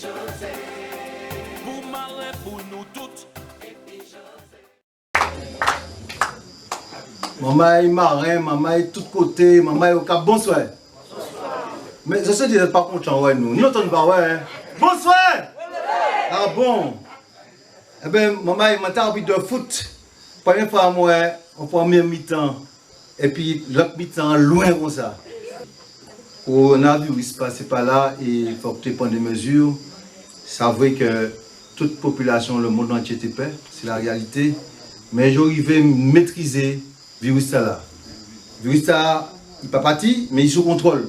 Pour malin pour nous toutes. Maman est marin, maman est tout côté, maman est au cap. Bonsoir. Mais je sais que vous n'êtes pas content, ouais, nous. Nous n'entendons pas, ouais. Bonsoir. Ah bon. Eh bien, maman, il m'a envie de foot. Première fois, moi, en premier mi-temps. Et puis, l'autre mi-temps, loin comme ça. Coronavirus passe par là et il faut que tu prennes des mesures. C'est vrai que toute population, le monde entier était peur, c'est la réalité. Mais j'arrive à maîtriser le virus là. Le virus là, il n'est pas parti, mais il est sous contrôle.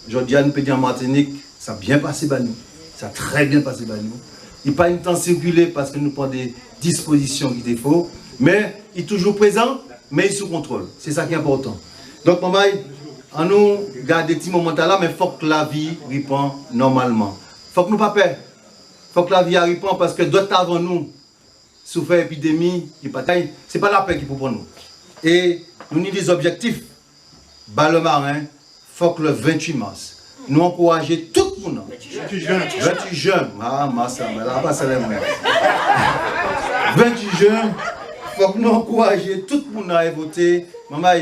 Aujourd'hui, à nous pédir en Martinique, ça a bien passé par nous. Ça a très bien passé par nous. Il n'est pas une temps circuler parce que nous prenons des dispositions qui étaient fausses. Mais il est toujours présent, mais il est sous contrôle. C'est ça qui est important. Donc, maman, on nous garde des petits moments là, mais il faut que la vie reprenne normalement. Il faut que nous ne pas peur. Il faut que la vie reprenne parce que d'autres avant nous souffrent d'épidémie. Ce n'est pas la paix qui pour nous. Et nous avons des objectifs. Bas le marin, il faut que le 28 mars, nous encourager tout le monde. 28 jeunes. Ah, ma sœur, là, pas ça les moyens. 28 jeunes, il faut que nous encourager tout le monde à voter. Maman,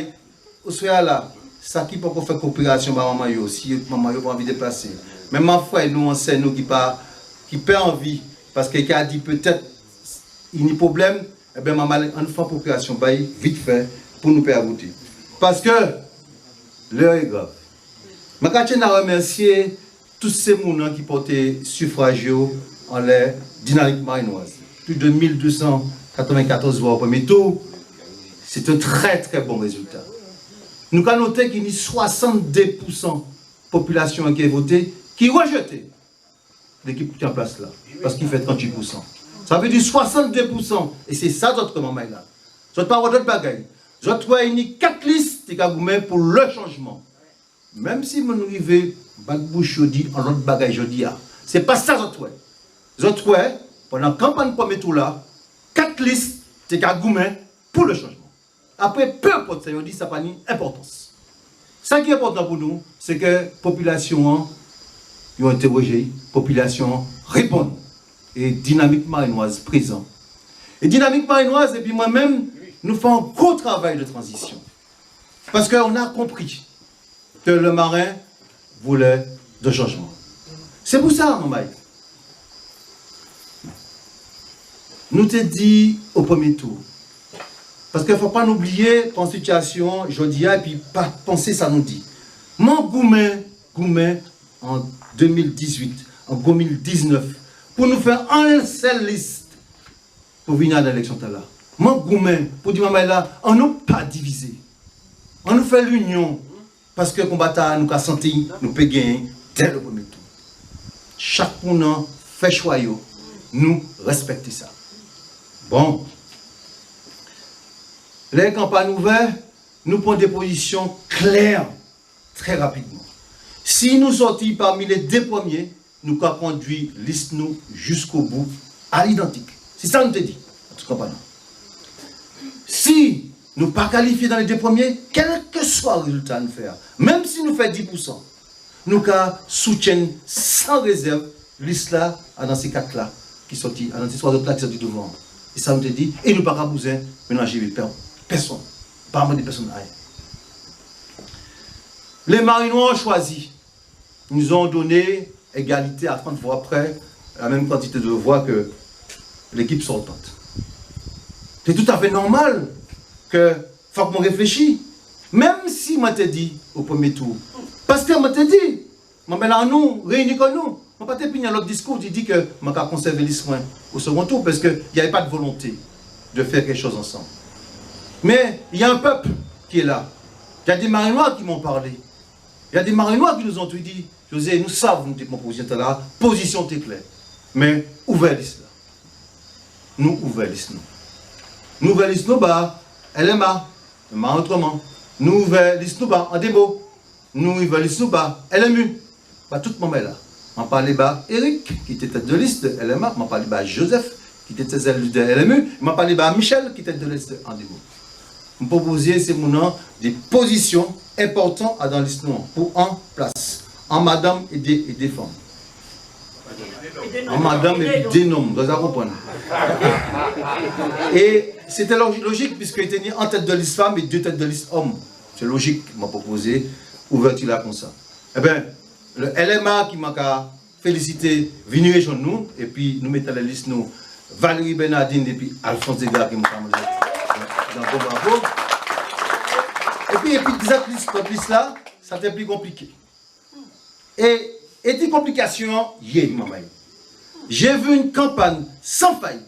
vous soyez là. Ça qui peut faire coopération avec maman, si maman n'a pas envie de déplacer. Même ma frère, nous enseigne, nous qui perd envie, parce qu'il a dit peut-être il y a un problème, eh bien maman, on fait coopération, vite fait, pour nous faire voter. Parce que l'heure est grave. Je tiens à remercier tous ces gens qui portaient suffrage en l'air dynamique marinoise. Plus de 1294 voix au premier tour. C'est un très très bon résultat. Nous avons noté qu'il y a 62% de la population qui a voté, qui rejetait l'équipe qui est en place là, parce qu'il fait 38%. Ça veut dire 62%, et c'est ça notre moment là. Je ne parle pas d'autres bagages. Je trouve qu'il y a 4 listes pour le changement. Même si mon arrivé, Bagbouche dit en l'autre bagage, je dis, c'est pas ça je trouve. Je trouve, pendant la campagne premier tour là, 4 listes pour le changement. Après, peu importe ça, on dit que ça n'a pas d'importance. Ce qui est important pour nous, c'est que la population a interrogé, la population répond. Et Dynamique Marinoise présent. Et Dynamique Marinoise, et puis moi-même, nous faisons un gros travail de transition. Parce qu'on a compris que le marin voulait de changement. C'est pour ça, mon mec. Nous t'ai dit au premier tour. Parce qu'il ne faut pas oublier ton situation, je dis, et puis pas penser ça nous dit. Mon Goumen, en 2018, en 2019, pour nous faire un seul liste pour venir à l'élection là. Mon Goumen, pour dire, maman là, on nous pas divisé. On nous fait l'union. Parce que le combattant nous a senti, nous peut gagner dès le premier tour. Chaque monde fait choix, nous respectons ça. Bon. Les campagnes ouvertes, nous prenons des positions claires, très rapidement. Si nous sortons parmi les 2 premiers, nous avons conduit liste nous jusqu'au bout, à l'identique. C'est ça que nous te dit, en tout cas. Si nous ne pas qualifiés dans les 2 premiers, quel que soit le résultat nous faire, même si nous faisons 10%, nous soutiennent sans réserve liste là, dans ces 4 là, qui sont dans ces 3 autres là qui sont devant. Et ça nous te dit, et nous ne pas bouger, mélanger les personne, pas mal de personnes. Les Marinois ont choisi, nous ont donné égalité à 30 voix près, la même quantité de voix que l'équipe sortante. C'est tout à fait normal que faut qu'on réfléchisse. Même si moi te dit au premier tour, parce que moi te dit, moi là nous réunis comme nous, moi pas te pigner l'autre discours, tu dis que moi vais conserver les soins au second tour parce qu'il n'y avait pas de volonté de faire quelque chose ensemble. Mais il y a un peuple qui est là. Il y a des Marinois qui m'ont parlé. Il y a des Marinois qui nous ont tout dit. José, nous savons que mon position là, position est claire. Mais ouvert l'islam. Nous ouvert l'islam. Nous ouvert l'islam, elle est ma autrement. Nous ouvert l'islam en démo. Nous ouvert l'islam, elle est mu. Tout le monde est là. On parlait Eric, qui était tête de liste de LMA. On parlait Joseph, qui était tête de LMU. On parlait Michel, qui était tête de liste en démo. On proposait ces mouvements des positions importantes dans l'histoire pour en place, en madame et des femmes. En madame et puis dénomme, vous allez comprendre. Et c'était logique puisqu'il était ni en tête de liste femme et 2 têtes de liste homme. C'est logique, m'a proposé, ouverture là comme ça. Eh bien, le LMA qui m'a félicité, venu rejoindre nous, et puis nous mettons la liste, nous, Valérie Bernardine et puis Alphonse Degas qui m'a dans le bravo. Et puis 10 listes là, ça était plus compliqué. Et des complications, maman. J'ai vu une campagne sans faille.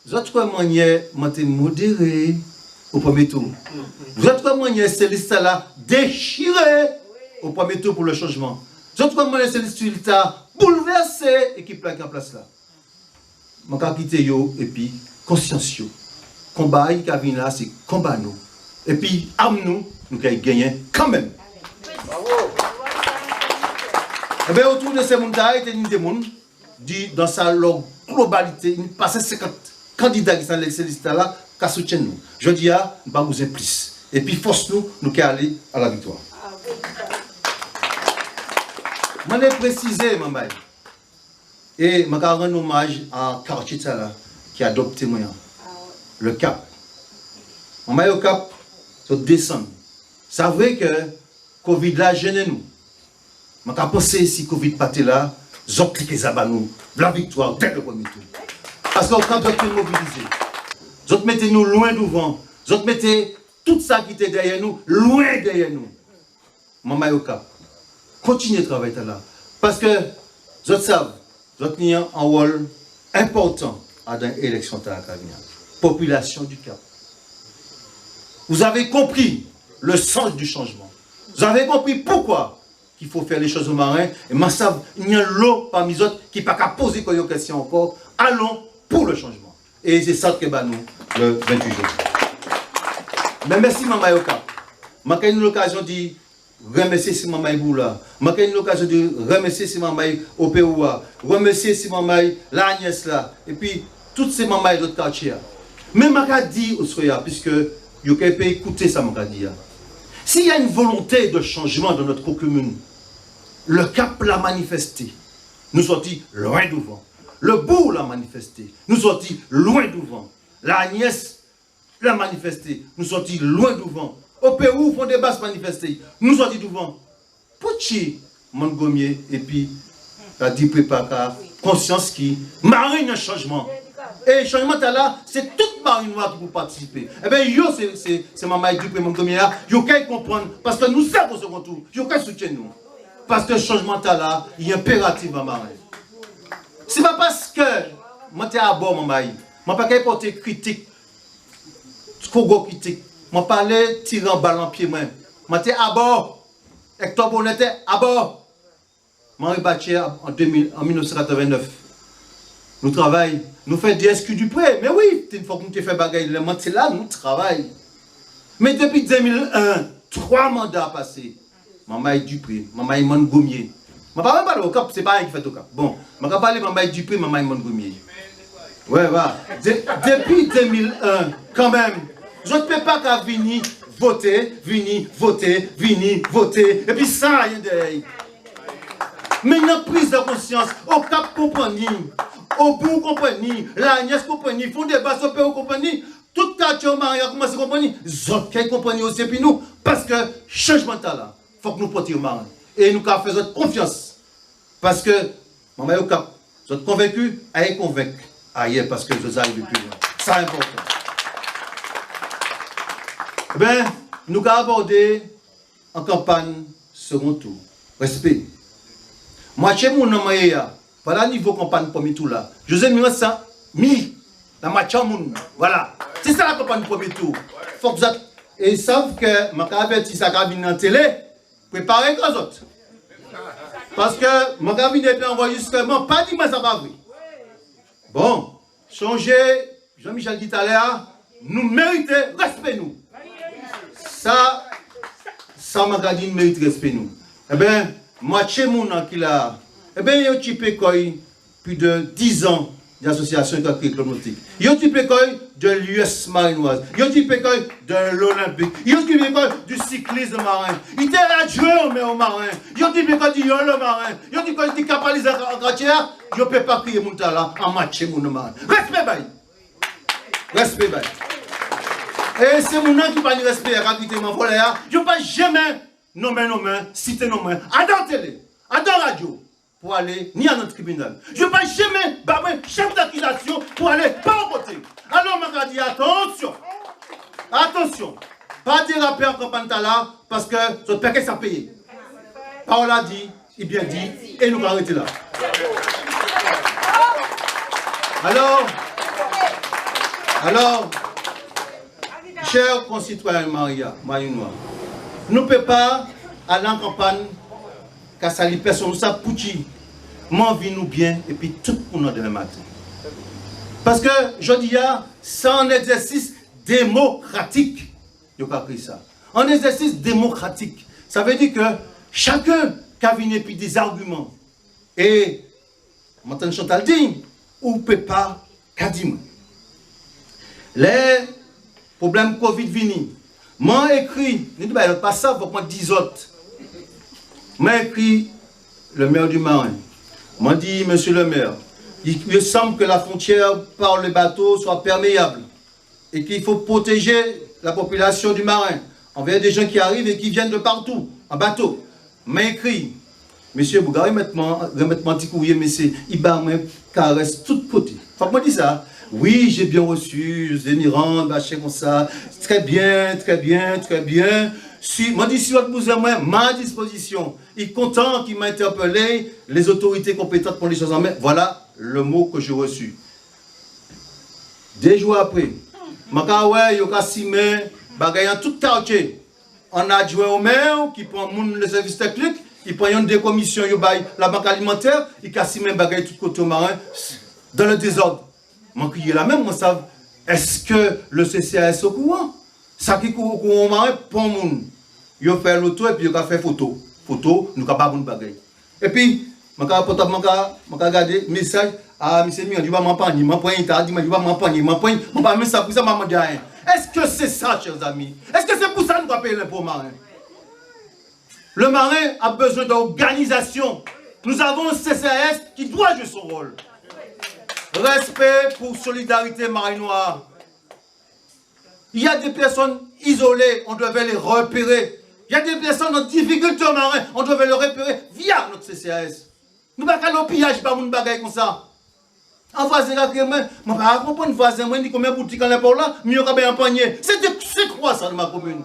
Vous autres manières, m'ont modéré au premier tour. Vous autres manières, ces listes-là déchirées au premier tour pour le changement. Vous autres manières, ces listes-là bouleversées et qui plaquent en place là. Je vais quitter yo et puis conscience yo. Combat qui vient là, c'est combat nous. Et puis, âme nous allons gagner quand même. Et bien, autour de ces mondes-là, il y a des gens qui, dans sa globalité, il passe 50 candidats qui sont dans ces listes-là, qui soutiennent nous. Je dis, nous pas besoin plus. Et puis, force nous, nous allons aller à la victoire. Je vais préciser, maman. Et je vais rendre hommage à quartier qui a adopté moi. Le Cap. Maman, au Cap, c'est descendre. C'est vrai que Covid là gêne nous. Je pense si Covid partait là, j'ai cliqué ça nous, la victoire dès le premier tour. Parce que quand vous êtes mobilisés, vous mettez nous loin devant, vous mettez tout ça qui était derrière nous, loin derrière nous. Maman au Cap, continuez de travailler là. Parce que vous savez, vous avez un rôle important à l'élection de la population du Cap. Vous avez compris le sens du changement. Vous avez compris pourquoi il faut faire les choses aux marins. Et maintenant, il y a l'eau parmi les autres qui n'a pas qu'à poser une question encore. Allons pour le changement. Et c'est ça que nous, le 28 juillet. Mais merci, Maman Yoka. Je eu l'occasion de remercier Maman Boula. Je eu l'occasion de remercier Maman Opeoua. Remercier Maman l'Agnès là. Et puis, toutes ces mamans de l'autre quartier. Mais je dis au Soya, puisque vous pouvez écouter ça, je dis. S'il y a une volonté de changement dans notre commune, le Cap l'a manifesté. Nous sortis loin devant. Le Bourg l'a manifesté. Nous sortis loin devant. La Agnès l'a manifesté. Nous sortis loin devant. Au Pérou, font des basses manifestés. Nous sortis devant. Pouchi, Montgomier, et puis, la dit prépare conscience qui marine un changement. Et le changement là, c'est toute marinoire qui peut participer. Eh bien, yo, c'est Maman Dupé, Montgomier, yo, qu'elle comprendre, parce que nous sommes au second tour, yo, qu'elle soutient nous. Parce que le changement là, il est impératif à Maman. Ce n'est pas parce que moi, je suis à bord, Maman, je ne peux pas porter critique, critique. Je parlais tirer en balle en pied, moi. Je suis à bord. Hector Bonnet était à bord. Marie Batier en 1989. Nous travaillons, nous faisons des SQ du prêt. Mais oui, une fois que nous avons fait bagaille, c'est là, nous travaillons. Mais depuis 2001, 3 mandats passés. Maman Dupré, Maman Montgomier. Je ne parle pas au Cap, c'est pas elle qui fait au Cap. Bon, je vais parler de Maman Dupré, Maman Montgomier. Ouais, voilà. Depuis 2001, quand même, je ne peux pas qu'à venir voter, voter, et puis ça, rien derrière. Mais il y a une prise de conscience, au Cap compagnie, au bout compagnie, la Agnès compagnie, font des basses au compagnie, tout quartier au Maria commence à compagnie, autres qui compagnie aussi, et puis nous, parce que changement là, il faut que nous portions au Maria. Et nous faisons confiance. Parce que, Maman au Cap, vous êtes convaincus, allez convaincre ailleurs, parce que vous arrivez plus loin. C'est important. Eh bien, nous avons abordé en campagne second tour. Respect. Moi, chez mon nom, voilà le niveau campagne premier tour là. José Mirassa, la match voilà. C'est ça la campagne premier tour. Faut que vous êtes. Et ils savent que je vais avertir sa cabine en télé, préparez les autres. Parce que ma cabine est enregistrement, pas dit, mais ça va vrai. Bon, changer, Jean-Michel dit à l'heure, nous méritons respect nous. Ça ma cabine mérite respect nous. Eh bien, moi, chez mon qui là, eh bien, il y a un petit peu plus de 10 ans d'association qui a créé Club Nautique. Il y a un type école de l'US Marinoise. Il y a un type école de l'Olympique. Il y a un type école du cyclisme marin. Il était adjoint au marin. Il y a un type école du yolo marin. Il y a un type école du capalisé en gratière. Je ne peux pas crier mon talent en match mon marin. Respect, bye. Respect, bye. Et c'est mon nom qui parle de respect à quitter mon volet. Je ne peux pas jamais nommer, citer nommer. Attends télé, attends radio. Pour aller ni à notre tribunal. Je ne vais pas jamais barrer chef d'accusation pour aller pas au côté. Alors, on m'a dit attention, attention, pas déraper en campagne là parce que votre paquet ça paye. Parole a dit, il bien dit, et nous allons arrêter là. Alors, chers concitoyens Maria, Marinois, nous ne pouvons pas aller en campagne car ça les personnes, ça pouti. M'en vit nous bien et puis tout pour nous demain matin. Parce que je dis, c'est un exercice démocratique. Je n'ai pris ça. Un exercice démocratique. Ça veut dire que chacun qui a venu puis des arguments. Et, maintenant Chantal dit, ou peut pas, qu'a dit. Les problèmes Covid viennent. M'a écrit, ne dis pas ça, faut que moi 10 autres. M'a écrit le maire du Marin. M'a dit, monsieur le maire, il semble que la frontière par le bateau soit perméable et qu'il faut protéger la population du Marin envers des gens qui arrivent et qui viennent de partout, en bateau. M'a écrit, monsieur Bougari, remettez-moi petit courrier, monsieur, il bat moi caresse tout côté. Faut que moi dise ça. Oui, j'ai bien reçu, José Mirand, bâché comme ça. Très bien, très bien, très bien. Si, moi, dit, si votre besoin, moi, ma disposition. Il est content qu'il m'a interpellé, les autorités compétentes pour les choses en main. Voilà le mot que j'ai reçu. 2 jours après, je suis Simé, bagayan tout quartier. On a adjoint au maire qui prend le service technique, il prend une décommission, la banque alimentaire, il a Simé bagay tout côté au Marin dans le désordre. Moi, qui est là même, moi, ça, est-ce que le CCAS est au courant? Ça qui court au courant au Marin, pour le monde. Il a fait l'auto et puis il a fait photo. Photo, nous avons pas de bagay. Et puis, je vais regarder message. Ah, monsieur Mion, il va m'empoigner, il va m'empoigner, on va mettre ça pour ça, maman dit rien. Est-ce que c'est ça, chers amis? Est-ce que c'est pour ça que nous devons payer l'impôt marin? Le marin a besoin d'organisation. Nous avons un CCAS qui doit jouer son rôle. Respect pour solidarité marinoise. Il y a des personnes isolées, on devait les repérer. Il y a des personnes en difficulté au marin, on devait les repérer via notre CCAS. Nous ne pouvons pas aller au pillage, pas mon bagage comme ça. Un voisin là, je ne peux pas comprendre un voisin, je dis combien de boutiques on a pour là, mieux qu'à un panier. C'est quoi ça dans ma commune?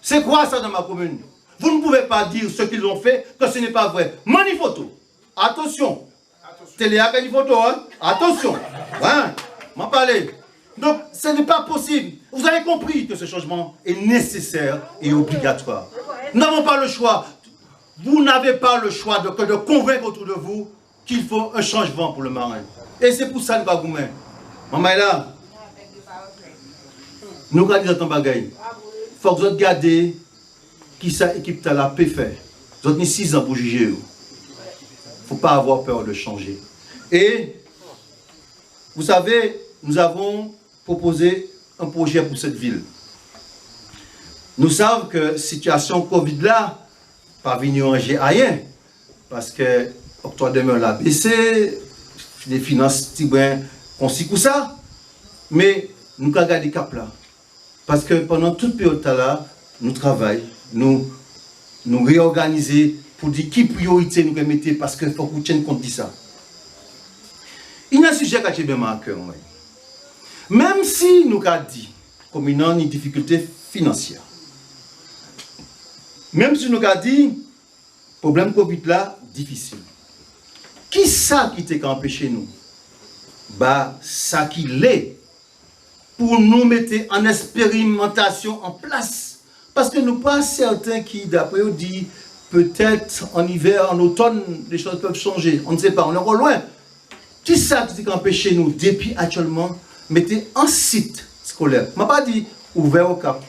C'est quoi ça dans ma commune? Vous ne pouvez pas dire ce qu'ils ont fait, que ce n'est pas vrai. Mani photo. Attention. Télé à une photo, hein? Attention. Ouais. M'en parler. Donc, ce n'est pas possible. Vous avez compris que ce changement est nécessaire et obligatoire. Nous n'avons pas le choix. Vous n'avez pas le choix que de convaincre autour de vous qu'il faut un changement pour le marin. Et c'est pour ça que nous avons dit, maman est là. Nous avons dit dans ton bagaille. Il faut que vous regardez qui ça équipe à la paix fait. Vous avez 6 ans pour juger. Il ne faut pas avoir peur de changer. Et, vous savez, nous avons proposé un projet pour cette ville. Nous savons que la situation Covid là, pas venir en rien. Parce que l'octroi de mer l'a baissé, les finances, on s'y coupe ça. Mais nous avons gardé cap là. Parce que pendant toute période là, nous travaillons, nous réorganisons pour dire qui priorité nous mettons parce qu'il faut qu'on tienne compte de ça. Il y a un sujet qui est bien marqué. Même si nous avons dit comme il y a une difficulté financière, même si nous avons dit problème Covid là, difficile. Qui ça qui t'a empêché nous? Bah, ça qui l'est pour nous mettre en expérimentation en place. Parce que nous ne sommes pas certains qui, d'après eux, disent peut-être en hiver, en automne, les choses peuvent changer. On ne sait pas, on est encore loin. Qui ça qui t'a empêché nous, depuis actuellement, mettez un site scolaire. Je ne m'a pas dit ouvert au Cap,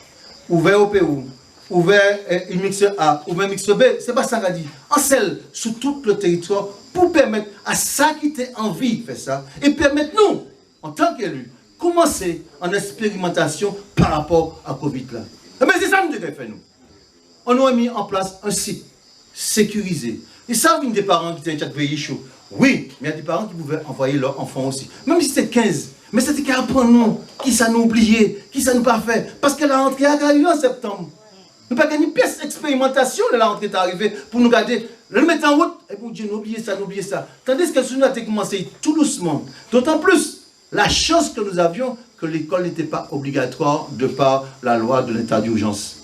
ouvert au Pérou, ouvert une mixeur A, ouvert un mixeur B, c'est pas ça qu'a dit. En celle sur tout le territoire pour permettre à ça qui t'a envie de faire ça et permettre nous, en tant qu'élus, commencer en expérimentation par rapport à Covid là. Mais c'est ça que nous devons faire nous. On a mis en place un site sécurisé. Et ça, une des parents qui étaient en pays chaud. Oui, mais il y a des parents qui pouvaient envoyer leurs enfants aussi. Même si c'était 15. Mais c'était qu'à apprendre nous, qui ça nous oublié, qui ça nous pas fait. Parce que la rentrée est arrivée en septembre. Nous n'avons pas gagné une pièce d'expérimentation de la rentrée est arrivée pour nous garder, le mettre en route. Et pour Dieu, n'oubliez ça, n'oubliez ça. Tandis que nous avons commencé tout doucement. D'autant plus, la chance que nous avions, que l'école n'était pas obligatoire de par la loi de l'état d'urgence.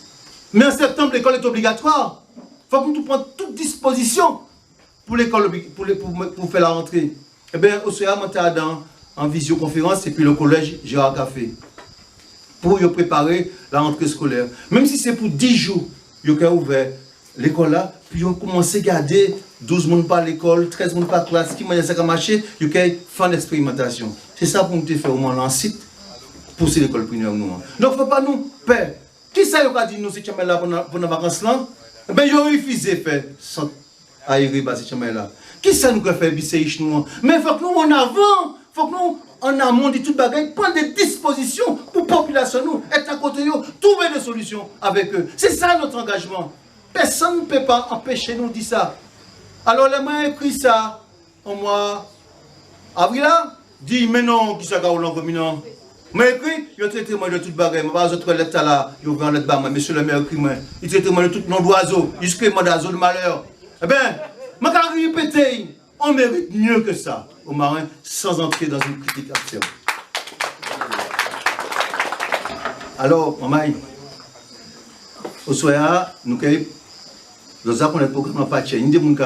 Mais en septembre, l'école est obligatoire. Il faut que nous prenions toute disposition pour l'école, pour faire la rentrée. Eh bien, au soir, on était en visioconférence et puis le collège Gérard Café pour préparer la rentrée scolaire. Même si c'est pour 10 jours, ils ont ouvert l'école là, puis ils ont commencé à garder 12 personnes par l'école, 13 personnes par classe, qui m'a dit ça a marché, ils ont fait l'expérimentation. C'est ça pour nous faire au moins un site pour l'école primaire. Donc, il ne faut pas nous perdre. Qui ça a dit nous, ces chemins là pour nos vacances là? Eh bien, ils ont refusé de faire sans aérer ces chemins là. Qui ça nous a fait bisséiche nous? Mais il faut que nous en avant, il faut que nous en amont de toute bagaille, prendre des dispositions pour la population, nous, être à côté de nous, trouver des solutions avec eux. C'est ça notre engagement. Personne ne peut pas empêcher nous de dire ça. Alors, les mains écrit ça en mois avril là, dit mais non, qui ça a roulé comme non. Mais écrit, il a traité moi de toute bagaille. Je vais autres lettres là, il ouvert lettre bas, monsieur le maire écrit moi. Il traité moi de tout nom d'oiseau, il écrit moi d'oiseau de malheur. Eh bien, je vais répéter, on mérite mieux que ça aux marins sans entrer dans une critique absurde. Alors, maman, au soir, nous avons un programme à patcher. Nous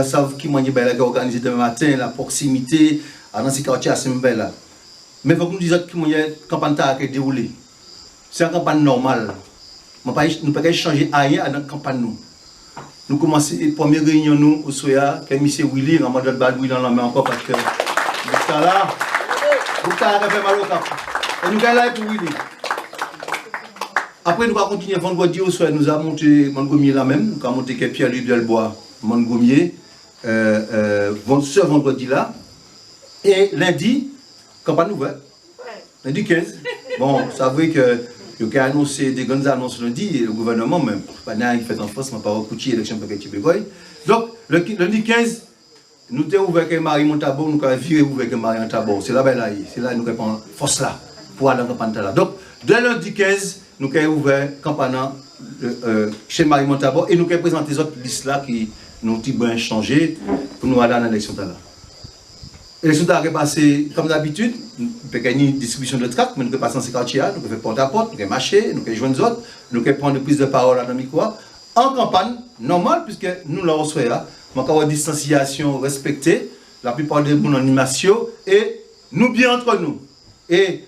savons qui m'a organisé demain matin, la proximité, dans ces quartiers à Simbela. Mais il faut que nous disions que la campagne a été déroulée. C'est une campagne normale. Nous ne pouvons pas changer rien dans la campagne. Nous commençons la première réunion nous, au Soya, que M. Willy, on m'a donné le dans la main encore parce que là, vous avez fait mal au cap. Et nous sommes là pour Willy. Après, nous allons continuer vendredi au Soya, nous avons monté Montgomier là même, nous avons monté Pierre-Louis Delbois, Montgomier, ce vendredi là. Et lundi, campagne ouverte. Lundi 15. Bon, vous savez que. Il a annoncé des grandes annonces lundi, et le gouvernement même. Pendant qu'il fait en France, je ne pas recoutier l'élection pour Québec. Donc, le lundi 15, nous avons ouvert avec Marie Montabo, nous avons viré ouvert avec Marie Montabo. C'est là, c'est là que nous avons force là, pour aller dans la campagne là. Donc, dès le lundi 15, nous avons ouvert la campagne chez Marie Montabo et nous avons présenté les autres listes là qui nous ont bien changé pour nous aller dans l'élection là. L'élection a passé comme d'habitude, nous avons une distribution de tracts, mais nous avons passé dans ces quartiers, nous avons fait porte à porte, nous avons marché, nous avons joint les autres, nous avons pris des prises de parole dans le micro. En campagne, normale, puisque nous l'avons fait là, nous avons une distanciation respectée, la plupart des gens en animation, et nous bien entre nous. Et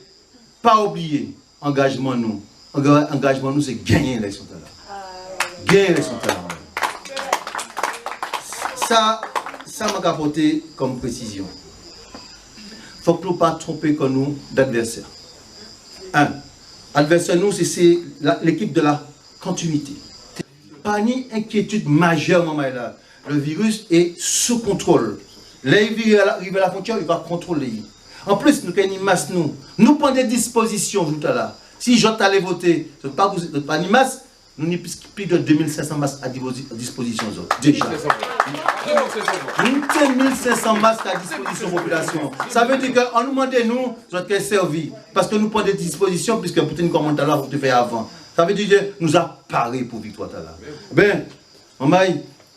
pas oublier, engagement nous. Engagement nous, c'est gagner l'élection là. Gagner l'élection là. Ça m'a apporté comme précision. Il ne faut que nous ne pas tromper comme nous d'adversaires. Un, adversaire nous, c'est l'équipe de la continuité. Pas ni inquiétude majeure, maman là. Le virus est sous contrôle. Là, il arrive à la frontière, il va contrôler. En plus, nous avons une masse, nous prenons des dispositions tout à l'heure. Si j'allais voter, ce n'est pas une masse, nous avons plus de 2500 masques à disposition. Déjà. Nous avons 1500 masques à disposition de la population. Ça veut dire qu'on nous demande, nous, notre servi. Parce que nous prenons des dispositions, puisque pour nous comment là, vous te faire avant. Ça veut dire que nous avons paré pour victoire là. Ben, maman,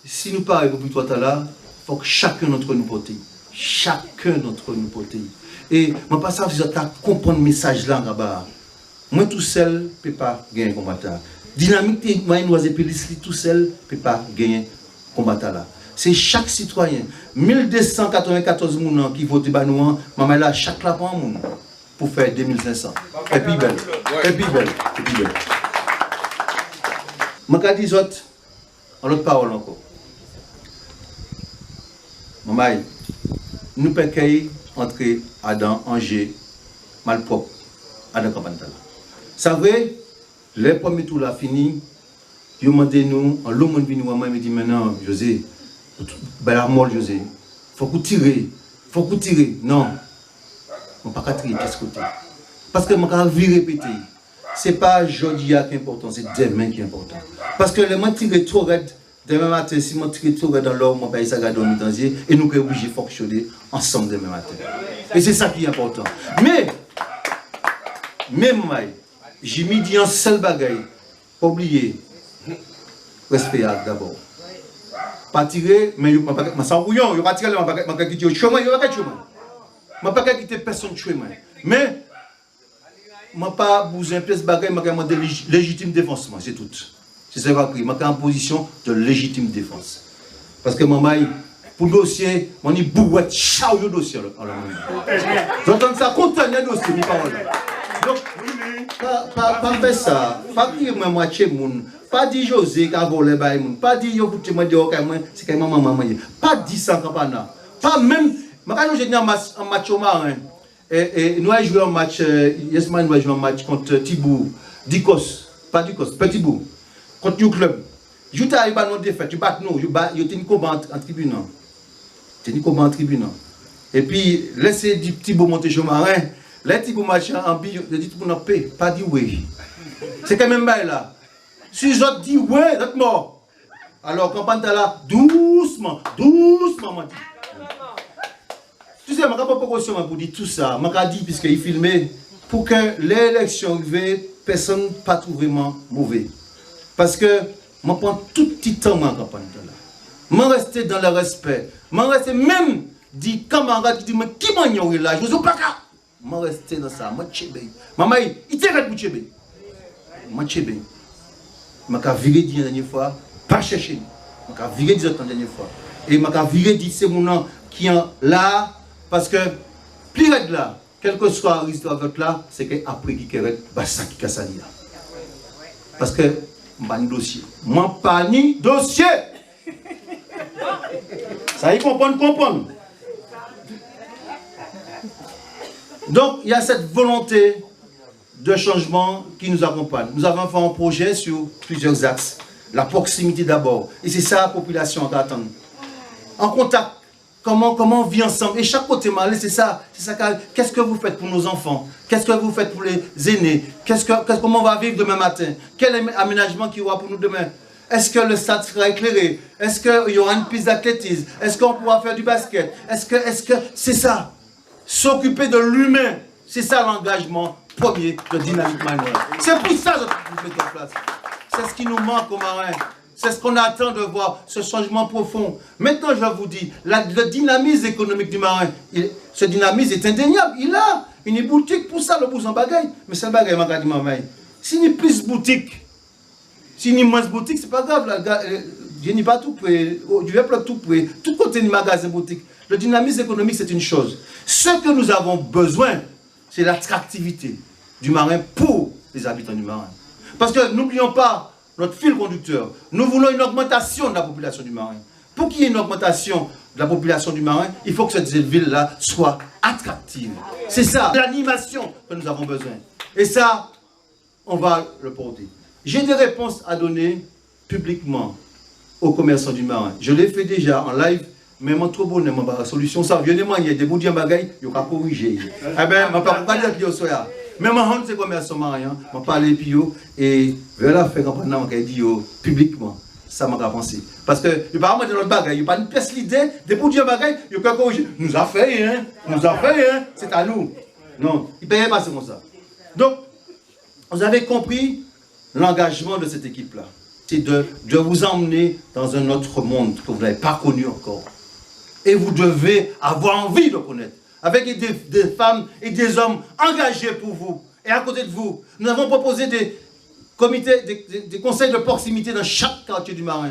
si nous parons pour victoire là, il faut que chacun d'entre nous porte. Chacun d'entre nous porte. Et je ne sais pas si vous avez compris le message là là-bas. Moi tout seul, je ne peux pas gagner un combat. Dynamique, moi, tout seul, ne peut pas gagner combat là. C'est chaque citoyen. 1294 personnes qui votent Banouan, maman là, chaque là pour un monde pour faire 2500. Et puis belle. Et puis belle. Et puis belle. Je dis autres, en autre parole encore. Maman, nous pouvons entrer à dans Angers, malpropre, à dans campagne là. Vous savez, les premiers tours là fini, ils ont demandé nous, en l'homme venu moi, me dit maintenant, José, ben la mort, José, faut que tirer, faut que tirer. Non, on ne peut pas tirer de ce côté. Parce que mon vie répété, ce n'est pas aujourd'hui qui est important, c'est demain qui est important. Parce que le moment tirer trop raide, demain matin, si je tire trop raide dans l'or, mon pays ça va dormir dans et nous sommes obligés de fonctionner ensemble demain matin. Et c'est ça qui est important. Mais, même moi, j'ai mis dit un seul bagaille, pas oublier, respect d'abord. Pas tirer, mais je ne vais pas sans bouillon, je ne vais pas tirer, je ne vais pas quitter le chemin, je ne vais pas quitter le chemin. Je ne vais pas quitter personne de chemin. Mais, je n'ai pas besoin de plus de bagaille, je vais demander légitime défense, c'est tout. C'est ça que j'ai pris, je suis en position de légitime défense. Parce que maman, pour le dossier, on dit bouette, chao le dossier. J'entends ça, contenez le dossier, mes paroles. Donc, pas faire ça, pas dire moi moitié moun, pas dire José qui a volé by moun, pas dire yo pour moi dire c'est quand même maman, pas dire ça campagne, pas même, quand j'ai dit un match au marin, et nous avons joué un match, Yesman nous a joué un match contre Tibou, Dikos, pas Dikos, Petit Bou, contre New Club. Je t'ai arrivé à nos défaites, tu bats nous, je t'ai une combat en tribune, tu une combat en tribune, et puis laissez Tibou monter chez marin. Les petits matchs en bille, je dis tout le monde paix, pas dit oui. C'est quand même bien là. Si je dis oui, vous êtes mort. Alors, quand on est là, doucement, doucement, dit. Tu sais, je ne peux pas pour dire tout ça. Je vais dire, puisqu'il filmait, pour que l'élection arrive, personne ne pas trouver mauvais. Parce que je prends tout petit temps dans la campagne là. Je reste dans le respect. Je reste même, dit camarade, qui dit, mais qui m'a ignoré là? Je ne suis pas là. Je reste dans ça, je suis maman, il t'est pour Tchébé. Je suis bien. Je suis viré la dernière fois, pas chercher. Je suis viré la dernière fois. Et je suis viré c'est mon nom qui est là, parce que plus là, quel que soit le risque avec là, c'est qu'après qui est ça qui casse là. Parce que je n'ai pas de dossier. Je n'ai pas de dossier. Ça y comprendre. Donc, il y a cette volonté de changement qui nous accompagne. Nous avons fait un projet sur plusieurs axes. La proximité d'abord. Et c'est ça la population qui attend. En contact, comment on vit ensemble. Et chaque côté malais, c'est ça. Qu'est-ce que vous faites pour nos enfants? Qu'est-ce que vous faites pour les aînés? Comment on va vivre demain matin? Quel aménagement qu'il y aura pour nous demain? Est-ce que le stade sera éclairé? Est-ce qu'il y aura une piste d'athlétisme? Est-ce qu'on pourra faire du basket? Est-ce que c'est ça? S'occuper de l'humain, c'est ça l'engagement premier de Dynamique Manuel. C'est pour ça que nous mettons en place. C'est ce qui nous manque aux marins. C'est ce qu'on attend de voir, ce changement profond. Maintenant, je vous dis, le dynamisme économique du marin, ce dynamisme est indéniable. Il a une boutique pour ça, le bout en bagaille. Mais c'est le bagaille, m'a dit maman. S'il y a plus de boutiques, s'il y a moins de boutiques, c'est pas grave. Je n'ai pas tout près. Je vais pas tout près. Tout côté du magasin boutique. Le dynamisme économique, c'est une chose. Ce que nous avons besoin, c'est l'attractivité du marin pour les habitants du marin. Parce que n'oublions pas notre fil conducteur. Nous voulons une augmentation de la population du marin. Pour qu'il y ait une augmentation de la population du marin, il faut que cette ville-là soit attractive. C'est ça, l'animation que nous avons besoin. Et ça, on va le porter. J'ai des réponses à donner publiquement aux commerçants du marin. Je l'ai fait déjà en live. Mais mon trop bon, la solution, ça vient de moi, il y a des bouts de bagaille, il y a corriger. Eh bien, je ne peux pas dire que je suis là. Mais moi, je suis commerçant marin, je parle et voilà, fait comprendre, je dis publiquement. Ça m'a pensé. Parce que, il n'y a pas de notre bagaille, il n'y a pas une pièce l'idée, des bouts de bagaille, il y a corriger. Nous a fait, hein, c'est à nous. Non, il ne peut pas passer comme ça. Donc, vous avez compris l'engagement de cette équipe-là. C'est de vous emmener dans un autre monde que vous n'avez pas connu encore. Et vous devez avoir envie de connaître. Avec des femmes et des hommes engagés pour vous. Et à côté de vous, nous avons proposé des comités, des conseils de proximité dans chaque quartier du marin.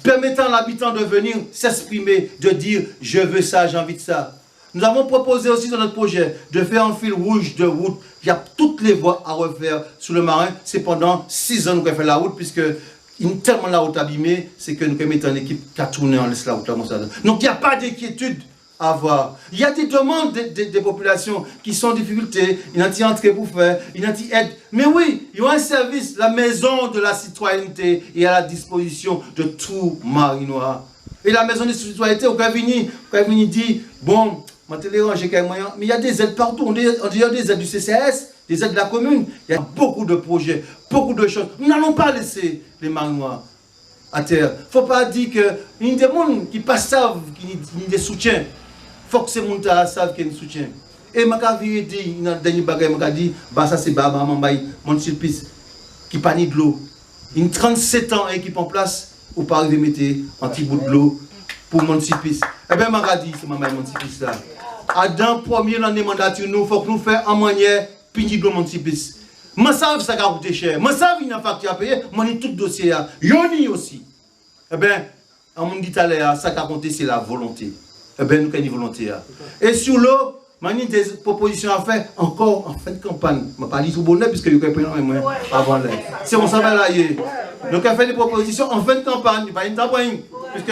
Permettant à l'habitant de venir s'exprimer, de dire « je veux ça, j'ai envie de ça ». Nous avons proposé aussi dans notre projet de faire un fil rouge de route. Il y a toutes les voies à refaire sur le marin. C'est pendant 6 ans que nous avons fait la route, puisque tellement la route abîmée, c'est que nous avons mis en équipe qui a tourné en laisse la route là comme ça. Donc il n'y a pas d'inquiétude avoir. Il y a des demandes des populations qui sont en difficulté, il y a une entrée pour faire, il y a une aide. Mais oui, il y a un service, la maison de la citoyenneté est à la disposition de tout Marinois. Et la maison de la citoyenneté, on peut venir dire, bon, mais il y a des aides partout, on dit des aides du CCS, des aides de la commune, il y a beaucoup de projets, beaucoup de choses. Nous n'allons pas laisser les Marinois à terre. Il ne faut pas dire que il y a des gens qui ne savent qui ont des soutiens. Il faut que ces gens savent qu'il y a des soutiens. Et je vais dire, dans le dernier bagage, je vais dire, ça c'est Baba Mambaï, mon sulpice, qui panie de l'eau. Il y a 37 ans équipe en place, ou pas arriver à mettre un petit bout de l'eau pour mon sulpice. Eh bien, je vais dire, c'est Mambaï mon sulpice là. Dans le premier année mandature, il faut que nous fassions en manière pini de mon sulpice. Je sais que ça va coûter cher. Je sais qu'il y a une facture à payer. Je sais tout le dossier. Yoni aussi. Eh bien, on me dit tout à l'heure, ça qui a compté, c'est la volonté. Eh bien, nous avons une volonté. Et sur l'eau, je ai des propositions à faire encore en fin de campagne. Je ne vais pas dire tout bonheur, puisque je vais prendre avant l'air. C'est on s'en va là. Donc, on fait des propositions en fin de campagne. Je ne vais pas dire puisque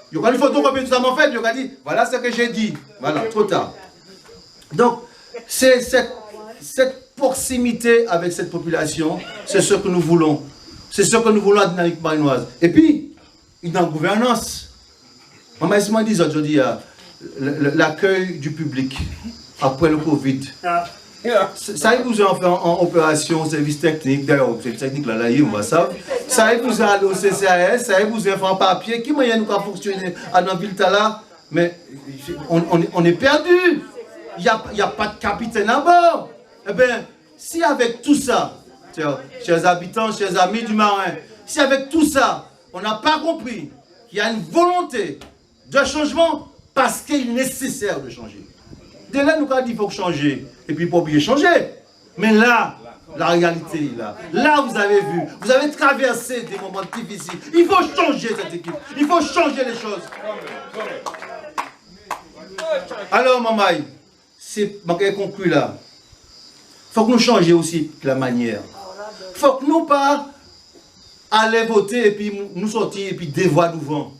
il y a une photo que tout ça m'a fait. Je vais dire, voilà ce que j'ai dit. Voilà, trop tard. Donc, c'est cette proximité avec cette population, c'est ce que nous voulons. C'est ce que nous voulons à la dynamique marinoise. Et puis, il y a une gouvernance. Maman, je dis aujourd'hui, l'accueil du public après le Covid. Ça y est, vous avez fait en opération, service technique, d'ailleurs, service technique, là, on va savoir. Ça y est, vous avez au CCAS, ça y est, vous avez fait en papier. Qui moyen nous a fonctionné à la ville là? Mais on est perdu. Il n'y a pas de capitaine à bord. Eh bien, si avec tout ça, chers habitants, chers amis du marin, si avec tout ça, on n'a pas compris qu'il y a une volonté de changement parce qu'il est nécessaire de changer. Dès là, nous avons dit qu'il faut changer. Et puis, pas oublier changer. Mais là, la réalité est là. Là, vous avez vu, vous avez traversé des moments difficiles. Il faut changer cette équipe. Il faut changer les choses. Alors, Mamaï, c'est ma conclu là. Il faut que nous changions aussi la manière. Il faut que nous pas aller voter et puis nous sortir et puis des voix devant.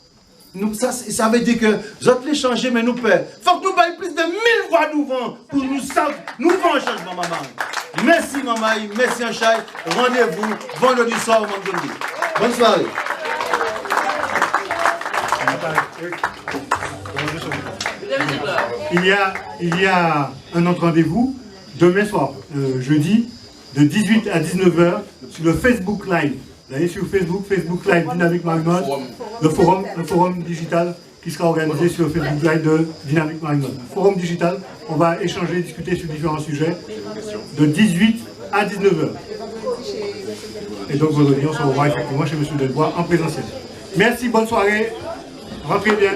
Ça veut dire que nous allons les changer, mais nous perdons. Il faut que nous baillons plus de 1000 voix devant pour nous faire un changement, maman. Merci, maman. Merci, Anchaï. Rendez-vous vendredi soir au Mandoni. Bonne soirée. Il y a un autre rendez-vous demain soir, jeudi, de 18 à 19h, sur le Facebook Live. Vous allez sur Facebook Live Dynamique Marinoise, le forum digital qui sera organisé sur le Facebook Live de Dynamique Marinoise. Le forum digital, on va échanger, discuter sur différents sujets, de 18 à 19h. Et donc vendredi, on se revoit effectivement chez M. Delbois en présentiel. Merci, bonne soirée, rentrez bien.